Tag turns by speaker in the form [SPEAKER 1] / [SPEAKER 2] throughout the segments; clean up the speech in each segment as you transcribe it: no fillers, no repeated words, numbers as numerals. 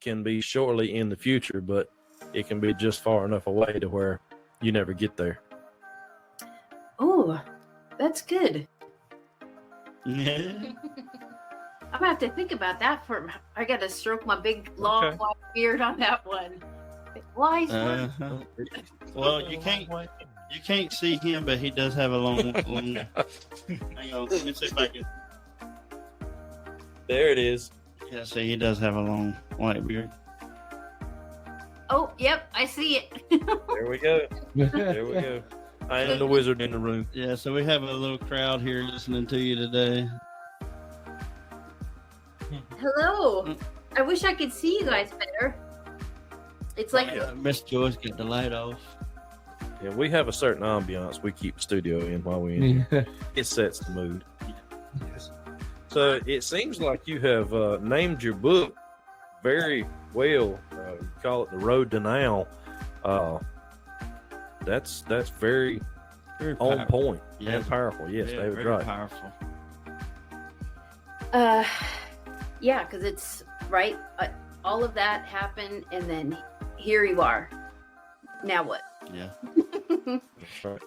[SPEAKER 1] can be shortly in the future, but it can be just far enough away to where you never get there.
[SPEAKER 2] Oh, that's good.
[SPEAKER 3] Yeah.
[SPEAKER 2] I'm gonna have to think about that I gotta stroke my big long white beard on that one. Wise one.
[SPEAKER 3] Well, you can't see him, but he does have a long. Hang on, let me see if I can.
[SPEAKER 1] There it is.
[SPEAKER 3] Yeah, see, he does have a long white beard.
[SPEAKER 2] Oh, yep, I see it.
[SPEAKER 1] There we go. There we go. I am the wizard in the room.
[SPEAKER 3] Yeah, so we have a little crowd here listening to you today.
[SPEAKER 2] Hello. I wish I could see you guys better. It's like
[SPEAKER 3] Miss Joyce get the light off.
[SPEAKER 1] Yeah, we have a certain ambiance we keep the studio in while we in here. It sets the mood. Yes. So it seems like you have named your book very well. You call it The Road to Now. That's very on point and powerful. Yes,
[SPEAKER 3] yeah,
[SPEAKER 1] David,
[SPEAKER 3] very
[SPEAKER 1] right.
[SPEAKER 3] Powerful.
[SPEAKER 2] Yeah, because it's right. All of that happened, and then here you are. Now what?
[SPEAKER 3] Yeah.
[SPEAKER 1] That's right.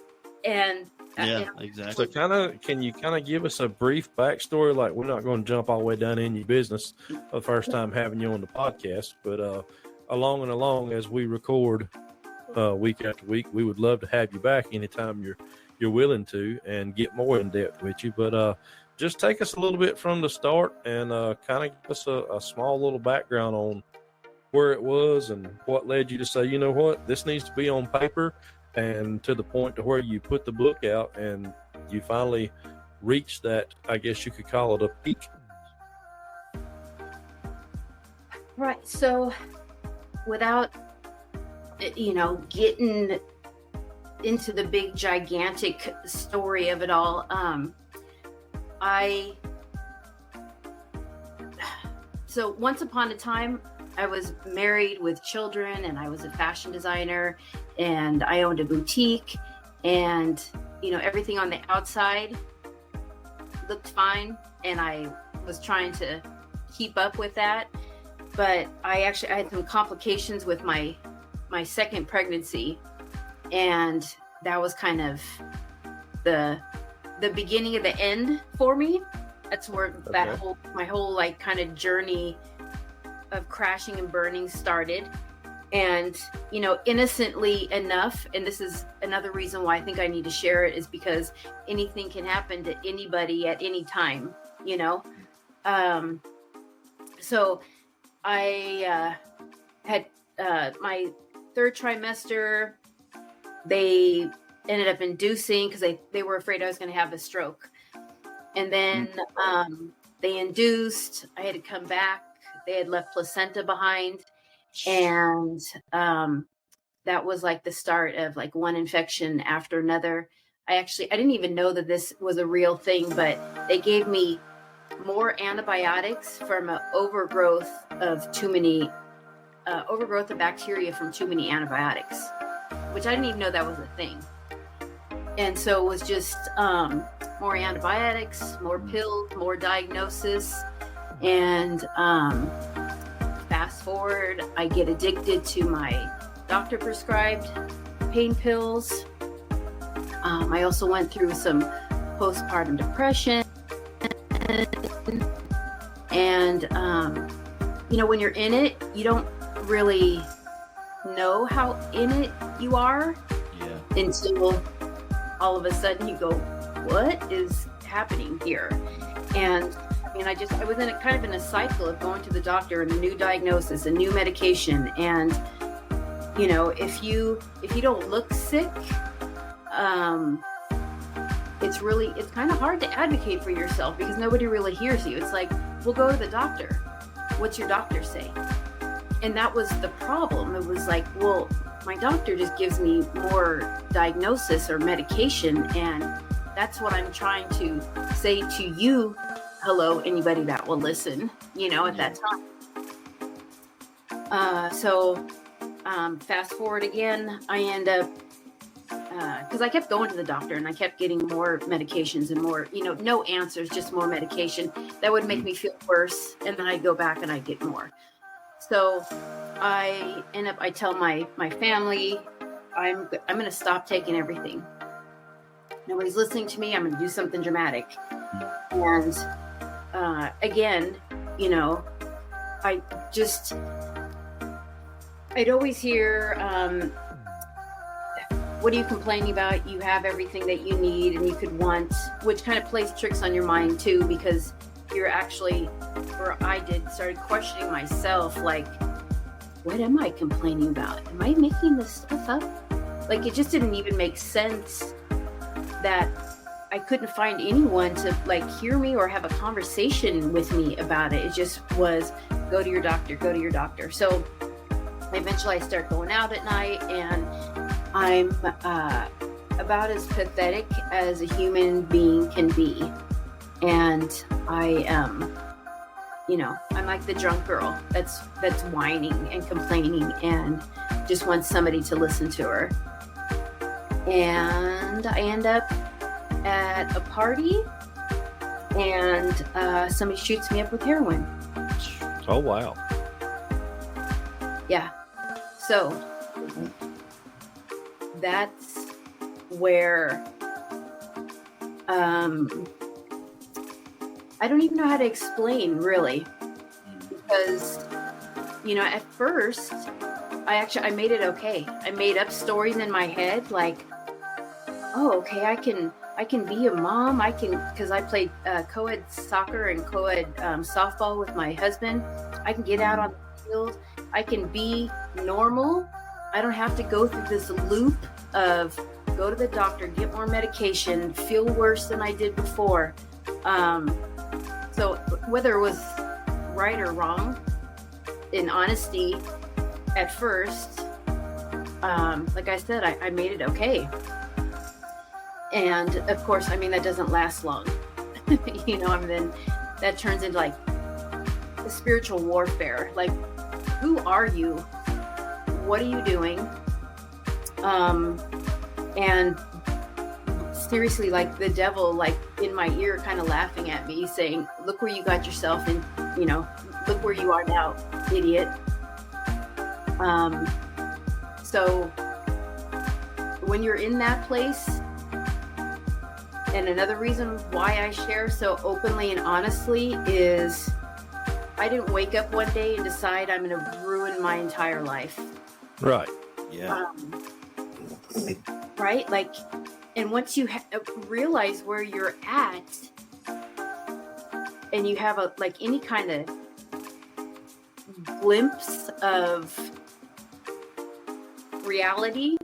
[SPEAKER 2] And
[SPEAKER 3] yeah, exactly.
[SPEAKER 1] So can you give us a brief backstory? Like, we're not going to jump all the way down in your business for the first time having you on the podcast, but along as we record week after week, we would love to have you back anytime you're willing to and get more in depth with you. But just take us a little bit from the start and kind of give us a small little background on where it was and what led you to say, you know what, this needs to be on paper, and to the point to where you put the book out and you finally reached that, I guess you could call it a peak.
[SPEAKER 2] Right. So without, getting into the big, gigantic story of it all, so once upon a time, I was married with children, and I was a fashion designer, and I owned a boutique, and everything on the outside looked fine, and I was trying to keep up with that. But I had some complications with my second pregnancy, and that was kind of the beginning of the end for me. That's where my whole like kind of journey of crashing and burning started. And innocently enough, and this is another reason why I think I need to share it, is because anything can happen to anybody at any time. So I had my third trimester. They ended up inducing because they were afraid I was going to have a stroke. And then they induced. I had to come back. They had left placenta behind. And that was like the start of like one infection after another. I didn't even know that this was a real thing, but they gave me more antibiotics from an overgrowth of bacteria from too many antibiotics, which I didn't even know that was a thing. And so it was just more antibiotics, more pills, more diagnosis. And fast forward, I get addicted to my doctor prescribed pain pills. I also went through some postpartum depression. And, when you're in it, you don't really know how in it you are until all of a sudden you go, what is happening here? And I was in a cycle of going to the doctor and a new diagnosis, a new medication. And, if you don't look sick, it's kind of hard to advocate for yourself because nobody really hears you. It's like, well, go to the doctor. What's your doctor say? And that was the problem. It was like, well, my doctor just gives me more diagnosis or medication. And that's what I'm trying to say to you. Hello, anybody that will listen, at that time. So fast forward again, I end up, because I kept going to the doctor and I kept getting more medications and more, no answers, just more medication that would make me feel worse. And then I'd go back and I'd get more. So I tell my family, I'm going to stop taking everything. Nobody's listening to me. I'm going to do something dramatic. And again, you know, I'd always hear, what are you complaining about? You have everything that you need and you could want, which kind of plays tricks on your mind too, because you're actually, or I did, started questioning myself, like, what am I complaining about? Am I making this stuff up? Like, it just didn't even make sense that I couldn't find anyone to like hear me or have a conversation with me about it. It just was, go to your doctor, go to your doctor. So eventually I start going out at night, and I'm about as pathetic as a human being can be. And I am, you know, I'm like the drunk girl that's whining and complaining and just wants somebody to listen to her. And I end up at a party, and somebody shoots me up with heroin.
[SPEAKER 1] Oh, wow.
[SPEAKER 2] Yeah. So that's where I don't even know how to explain, really, because, you know, at first I made it okay. I made up stories in my head, like, oh, okay, I can be a mom. I can, because I played co-ed soccer and co-ed softball with my husband. I can get out on the field. I can be normal. I don't have to go through this loop of go to the doctor, get more medication, feel worse than I did before. So whether it was right or wrong, in honesty, at first, like I said, I made it okay. And of course, I mean, that doesn't last long. You know, I mean, then that turns into like a spiritual warfare. Like, who are you? What are you doing? And seriously, like the devil, like in my ear, kind of laughing at me, saying, look where you got yourself in, you know, look where you are now, idiot. So when you're in that place, and another reason why I share so openly and honestly is I didn't wake up one day and decide I'm going to ruin my entire life.
[SPEAKER 1] Right. Yeah.
[SPEAKER 2] Right? Like, and once you realize where you're at, and you have like any kind of glimpse of reality,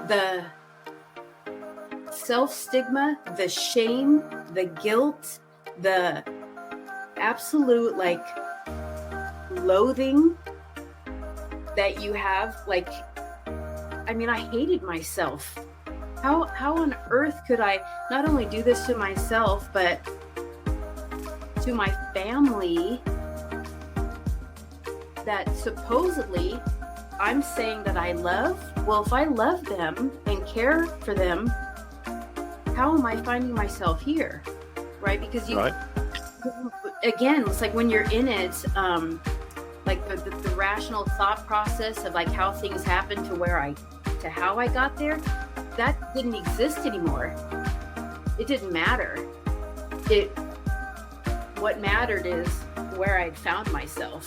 [SPEAKER 2] the self-stigma, the shame, the guilt, the absolute like loathing that you have, like, I mean, I hated myself. How on earth could I not only do this to myself, but to my family that supposedly I'm saying that I love? Well, if I love them and care for them, how am I finding myself here? Right? Because you, right. Again, it's like when you're in it, like the rational thought process of like how things happen to how I got there, that didn't exist anymore. It didn't matter. What mattered is where I'd found myself.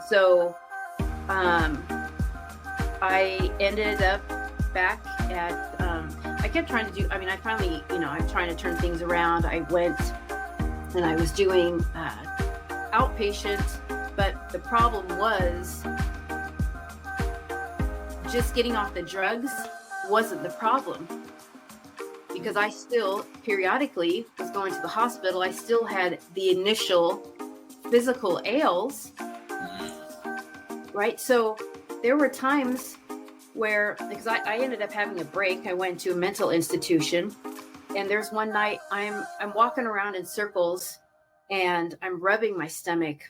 [SPEAKER 2] So, I ended up back at, I kept trying to do, I mean, I finally, you know, I'm trying to turn things around. I went and I was doing outpatient, but the problem was just getting off the drugs wasn't the problem, because I still periodically was going to the hospital. I still had the initial physical ails, right? So there were times where, because I ended up having a break, I went to a mental institution, and there's one night I'm walking around in circles and I'm rubbing my stomach,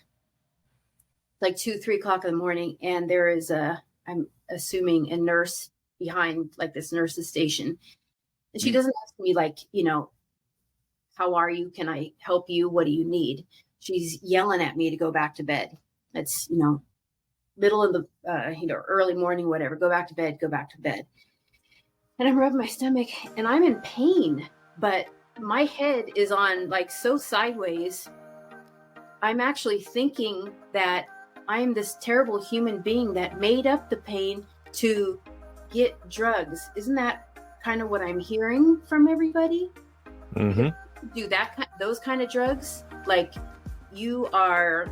[SPEAKER 2] like 2-3 o'clock in the morning, and there is I'm assuming a nurse behind like this nurse's station, and she doesn't ask me like, you know, how are you? Can I help you? What do you need? she's yelling at me to go back to bed. It's, middle of the, early morning, whatever, go back to bed, go back to bed. And I'm rubbing my stomach and I'm in pain, but my head is on like so sideways. I'm actually thinking that I am this terrible human being that made up the pain to get drugs. Isn't that kind of what I'm hearing from everybody?
[SPEAKER 1] Mm-hmm.
[SPEAKER 2] Do those kind of drugs? Like you are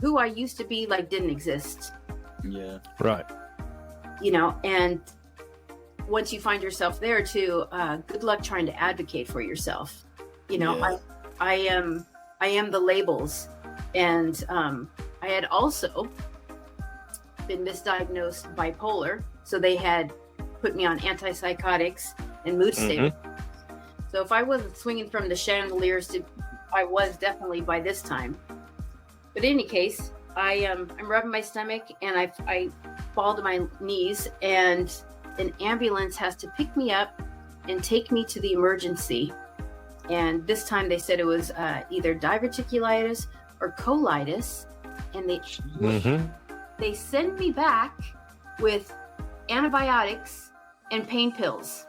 [SPEAKER 2] who I used to be, like didn't exist.
[SPEAKER 3] Yeah.
[SPEAKER 1] Right.
[SPEAKER 2] And once you find yourself there too, good luck trying to advocate for yourself.
[SPEAKER 3] Yeah.
[SPEAKER 2] I am the labels. And I had also been misdiagnosed bipolar. So they had put me on antipsychotics and mood stabilizers. So if I wasn't swinging from the chandeliers, I was definitely by this time. But in any case, I'm rubbing my stomach and I fall to my knees and an ambulance has to pick me up and take me to the emergency. And this time they said it was either diverticulitis or colitis. And they send me back with antibiotics and pain pills.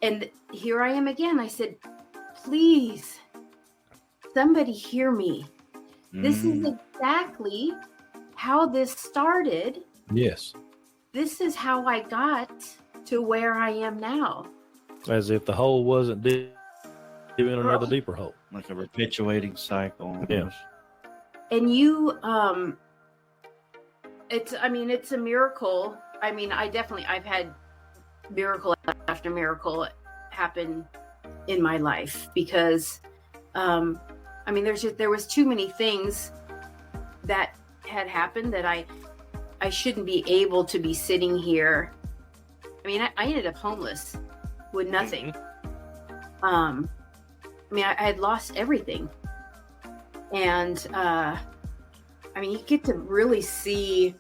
[SPEAKER 2] And here I am again. I said, please, somebody hear me. This is exactly how this started.
[SPEAKER 1] Yes.
[SPEAKER 2] This is how I got to where I am now.
[SPEAKER 1] As if the hole wasn't deep in another deeper hole.
[SPEAKER 3] Like a perpetuating cycle. Almost.
[SPEAKER 1] Yeah.
[SPEAKER 2] And you, it's a miracle. I've had miracle after miracle happen in my life because, there was too many things that had happened that I shouldn't be able to be sitting here. I ended up homeless with nothing. I had lost everything. And, you get to really see,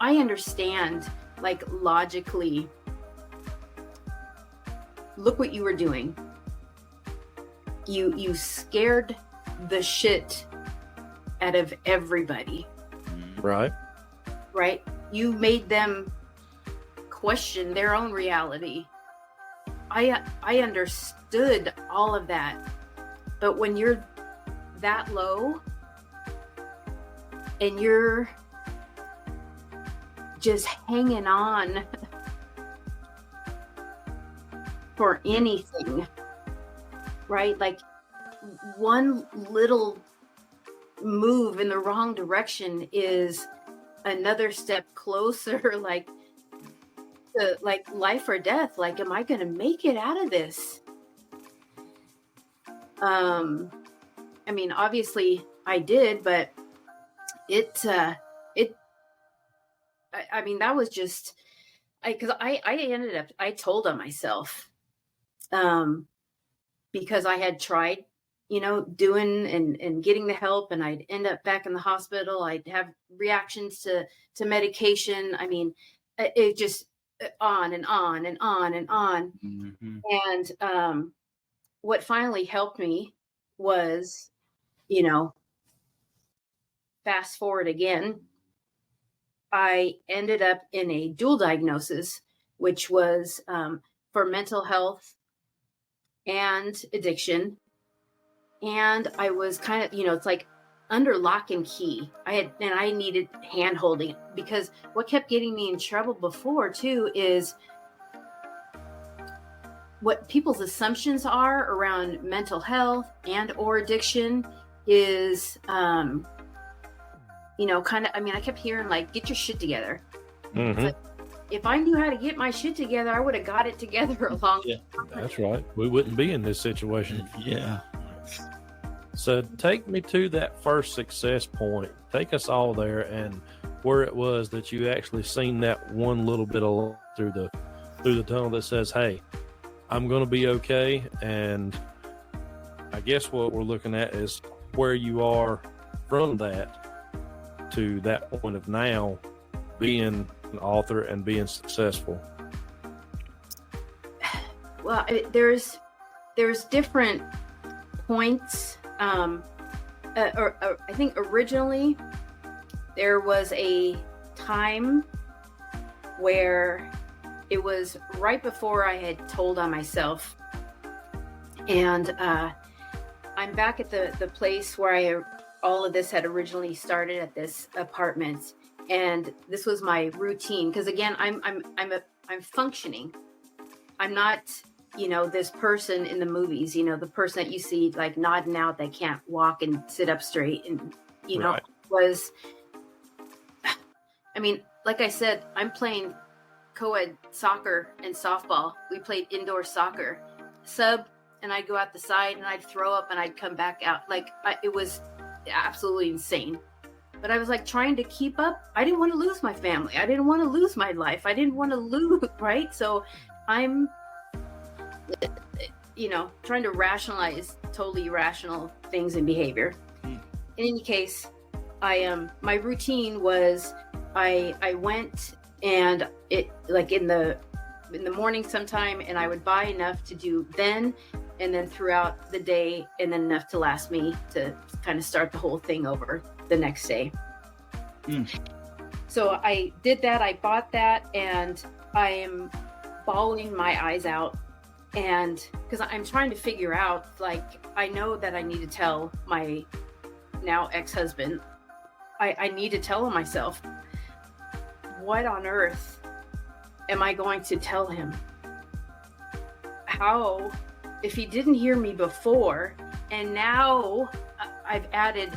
[SPEAKER 2] I understand, like, logically, look what you were doing. You scared the shit out of everybody.
[SPEAKER 1] Right.
[SPEAKER 2] Right? You made them question their own reality. I understood all of that. But when you're that low and you're just hanging on for anything, right? Like one little move in the wrong direction is another step closer, like to like life or death. Like, am I going to make it out of this? Obviously I did, but that was just, because I told on myself, because I had tried, doing and getting the help, and I'd end up back in the hospital. I'd have reactions to medication. It just on and on and on and on.
[SPEAKER 3] Mm-hmm.
[SPEAKER 2] And what finally helped me was, fast forward again, I ended up in a dual diagnosis, which was for mental health and addiction. And I was kind of, it's like under lock and key. I needed hand holding, because what kept getting me in trouble before too is what people's assumptions are around mental health and or addiction is, I kept hearing like, get your shit together.
[SPEAKER 1] Mm-hmm.
[SPEAKER 2] Like, if I knew how to get my shit together, I would have got it together a long time.
[SPEAKER 1] That's right. We wouldn't be in this situation.
[SPEAKER 3] Yeah.
[SPEAKER 1] So take me to that first success point. Take us all there and where it was that you actually seen that one little bit of light through the tunnel that says, hey, I'm going to be okay. And I guess what we're looking at is where you are from that to that point of now being an author and being successful.
[SPEAKER 2] Well, there's there's different points. Or I think originally there was a time where it was right before I had told on myself, and I'm back at the place where all of this had originally started, at this apartment, and this was my routine. Because again, I'm functioning. I'm not, this person in the movies, the person that you see like nodding out, that can't walk and sit up straight, and
[SPEAKER 1] Right.
[SPEAKER 2] like I said, I'm playing co-ed soccer and softball. We played indoor soccer, and I'd go out the side and I'd throw up and I'd come back out. It was absolutely insane. But I was like trying to keep up. I didn't want to lose my family. I didn't want to lose my life. I didn't want to lose, right? So I'm, trying to rationalize totally irrational things and behavior. In any case, my routine was I went, and it like in the morning sometime, and I would buy enough to do then, and then throughout the day, and then enough to last me to kind of start the whole thing over the next day. So I did that. I bought that, and I am bawling my eyes out, and because I'm trying to figure out, like, I know that I need to tell my now ex-husband. I need to tell him myself, what on earth am I going to tell him? How, if he didn't hear me before, and now I've added,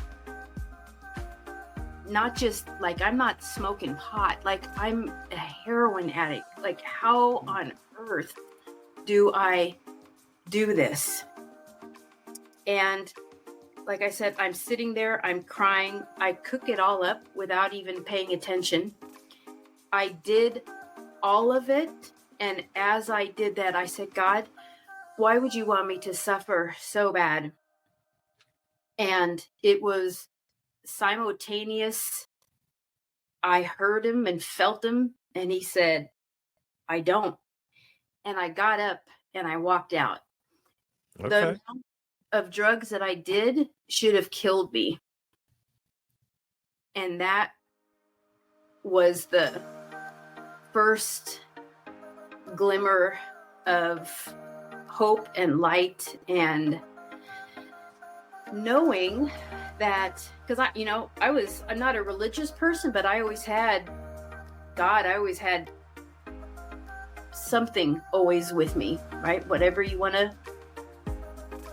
[SPEAKER 2] not just like I'm not smoking pot, like I'm a heroin addict. Like, how on earth do I do this? And like I said, I'm sitting there, I'm crying. I cook it all up without even paying attention. I did all of it. And as I did that, I said, God, why would you want me to suffer so bad? And it was simultaneous. I heard him and felt him, and he said, I don't. And I got up and I walked out.
[SPEAKER 1] Okay.
[SPEAKER 2] The amount of drugs that I did should have killed me. And that was the first glimmer of hope and light, and knowing that, because I'm not a religious person, but I always had God. I always had something always with me, right? Whatever you want to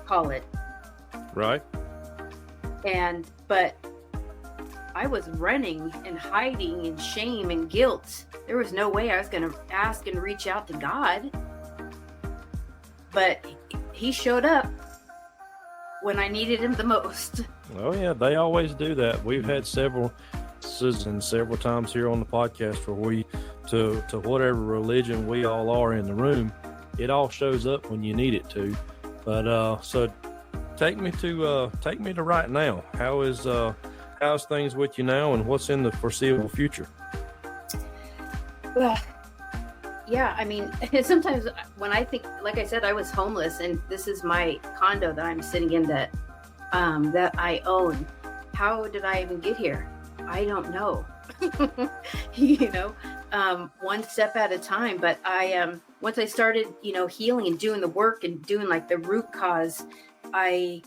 [SPEAKER 2] call it.
[SPEAKER 1] Right.
[SPEAKER 2] But I was running and hiding in shame and guilt. There was no way I was going to ask and reach out to God. But he showed up when I needed him the most.
[SPEAKER 1] Oh yeah, they always do that. We've had several times here on the podcast where we, to whatever religion we all are in the room, it all shows up when you need it to. But so take me to right now. How's things with you now, and what's in the foreseeable future?
[SPEAKER 2] Well, yeah, I mean, sometimes when I think, like I said, I was homeless, and this is my condo that I'm sitting in that I own. How did I even get here? I don't know. One step at a time. But once I started, healing and doing the work and doing like the root cause, I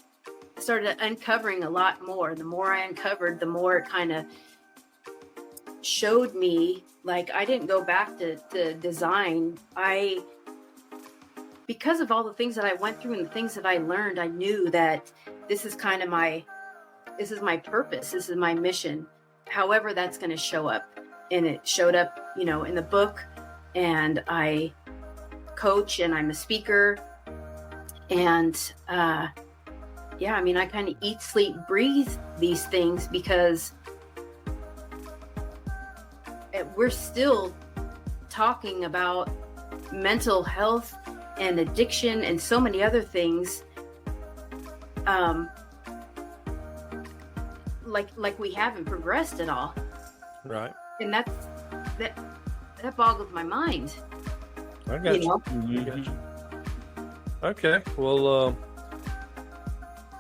[SPEAKER 2] started uncovering a lot more. The more I uncovered, the more it kind of showed me, like, I didn't go back to design. Because of all the things that I went through and the things that I learned, I knew that this is kind of my purpose. This is my mission. However, that's going to show up. And it showed up, in the book, and I coach and I'm a speaker. And, I kind of eat, sleep, breathe these things, because we're still talking about mental health and addiction and so many other things, like we haven't progressed at all.
[SPEAKER 1] Right.
[SPEAKER 2] And that boggles my mind.
[SPEAKER 1] I got you.
[SPEAKER 3] Mm-hmm.
[SPEAKER 1] Okay. Well,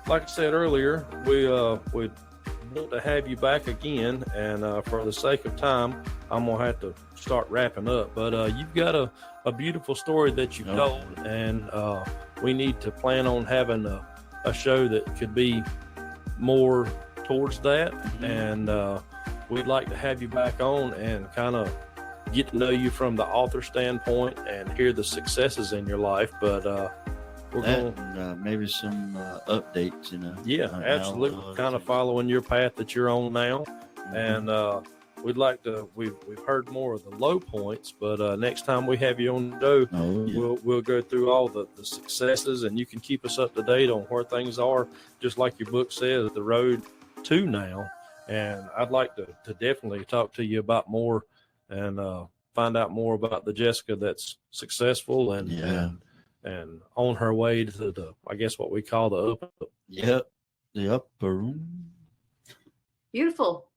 [SPEAKER 1] like I said earlier, we want to have you back again, and for the sake of time, I'm gonna have to start wrapping up. But you've got a beautiful story that you've told, and we need to plan on having a show that could be more towards that, and we'd like to have you back on and kind of get to know you from the author standpoint and hear the successes in your life. But we're going
[SPEAKER 3] maybe some updates,
[SPEAKER 1] Yeah, absolutely. Kind of following your path that you're on now, and we'd like to. We've heard more of the low points, but next time we have you on the show, we'll go through all the successes, and you can keep us up to date on where things are, just like your book says, the road to now. And I'd like to definitely talk to you about more and find out more about the Jessica that's successful and on her way to the, I guess what we call the upper.
[SPEAKER 3] Yep, the upper room.
[SPEAKER 2] Beautiful.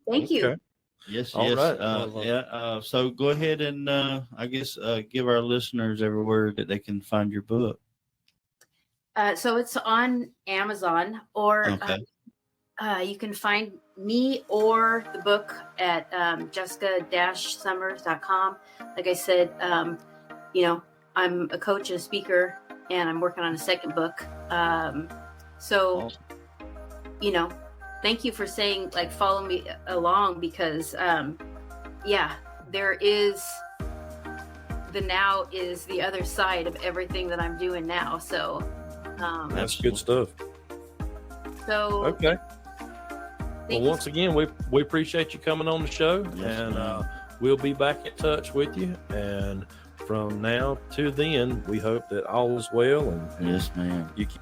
[SPEAKER 2] Thank you.
[SPEAKER 1] Okay.
[SPEAKER 3] Yes,
[SPEAKER 1] All
[SPEAKER 3] yes.
[SPEAKER 1] right.
[SPEAKER 3] So go ahead and I guess give our listeners everywhere that they can find your book. So
[SPEAKER 2] it's on Amazon, or you can find me or the book at jessica-summers.com. Like I said, I'm a coach and a speaker, and I'm working on a second book. Thank you for saying, follow me along, because, there is the now is the other side of everything that I'm doing now. So
[SPEAKER 1] that's good stuff.
[SPEAKER 2] So
[SPEAKER 1] okay. Well, once again, we appreciate you coming on the show, and we'll be back in touch with you. And from now to then, we hope that all is well, and
[SPEAKER 3] yes, ma'am.
[SPEAKER 1] You keep